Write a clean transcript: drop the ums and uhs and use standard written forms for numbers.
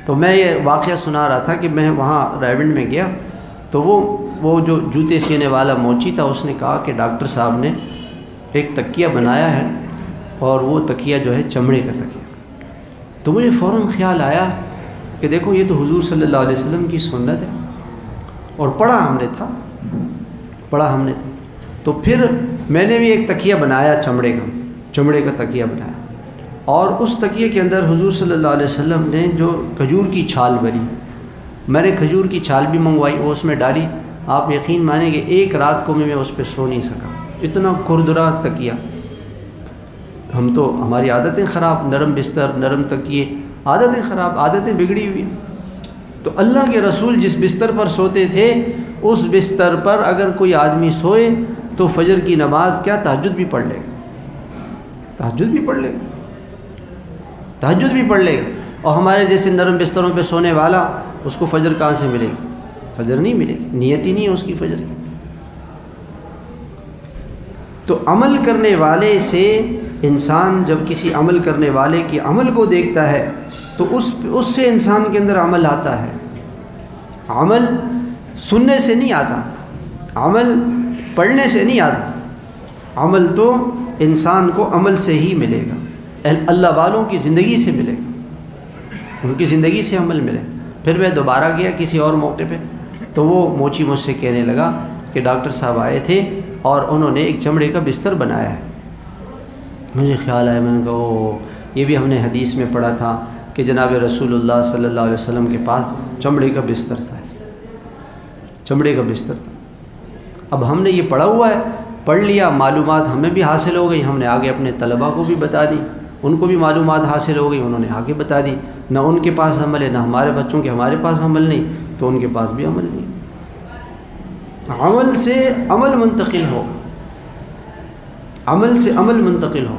تو میں یہ واقعہ سنا رہا تھا کہ میں وہاں رائے میں گیا تو وہ جو جوتے سینے والا موچی تھا اس نے کہا کہ ڈاکٹر صاحب نے ایک تکیہ بنایا ہے اور وہ تکیہ جو ہے چمڑے کا تکیہ. تو مجھے فوراً خیال آیا کہ دیکھو یہ تو حضور صلی اللہ علیہ وسلم کی سنت ہے اور پڑھا ہم نے تھا. تو پھر میں نے بھی ایک تکیہ بنایا چمڑے کا تکیہ بنایا اور اس تکیے کے اندر حضور صلی اللہ علیہ وسلم نے جو کھجور کی چھال بھری، میں نے کھجور کی چھال بھی منگوائی، وہ اس میں ڈالی. آپ یقین مانیں گے ایک رات کو میں اس پہ سو نہیں سکا، اتنا کھردرا تکیہ. ہم تو ہماری عادتیں خراب، نرم بستر، نرم تکیے، عادتیں خراب، عادتیں بگڑی ہوئی. تو اللہ کے رسول جس بستر پر سوتے تھے اس بستر پر اگر کوئی آدمی سوئے تو فجر کی نماز کیا تہجد بھی پڑھ لے گا. اور ہمارے جیسے نرم بستروں پہ سونے والا اس کو فجر کہاں سے ملے گی؟ فجر نہیں ملے گی، نیت ہی نہیں ہے اس کی فجر کی. تو عمل کرنے والے سے انسان جب کسی عمل کرنے والے کی عمل کو دیکھتا ہے تو اس سے انسان کے اندر عمل آتا ہے. عمل سننے سے نہیں آتا، عمل پڑھنے سے نہیں آتا، عمل تو انسان کو عمل سے ہی ملے گا. اللہ والوں کی زندگی سے ملے گا، ان کی زندگی سے عمل ملے. پھر میں دوبارہ گیا کسی اور موقع پہ تو وہ موچی مجھ سے کہنے لگا کہ ڈاکٹر صاحب آئے تھے اور انہوں نے ایک چمڑے کا بستر بنایا ہے. مجھے خیال آیا، میں نے کہا یہ بھی ہم نے حدیث میں پڑھا تھا کہ جناب رسول اللہ صلی اللہ علیہ وسلم کے پاس چمڑے کا بستر تھا. اب ہم نے یہ پڑھا ہوا ہے، پڑھ لیا، معلومات ہمیں بھی حاصل ہو گئی، ہم نے آگے اپنے طلباء کو بھی بتا دی، ان کو بھی معلومات حاصل ہو گئی، انہوں نے آگے بتا دی. نہ ان کے پاس عمل ہے، نہ ہمارے بچوں کے ہمارے پاس عمل نہیں، تو ان کے پاس بھی عمل نہیں. عمل سے عمل منتقل ہو، عمل سے عمل منتقل ہو.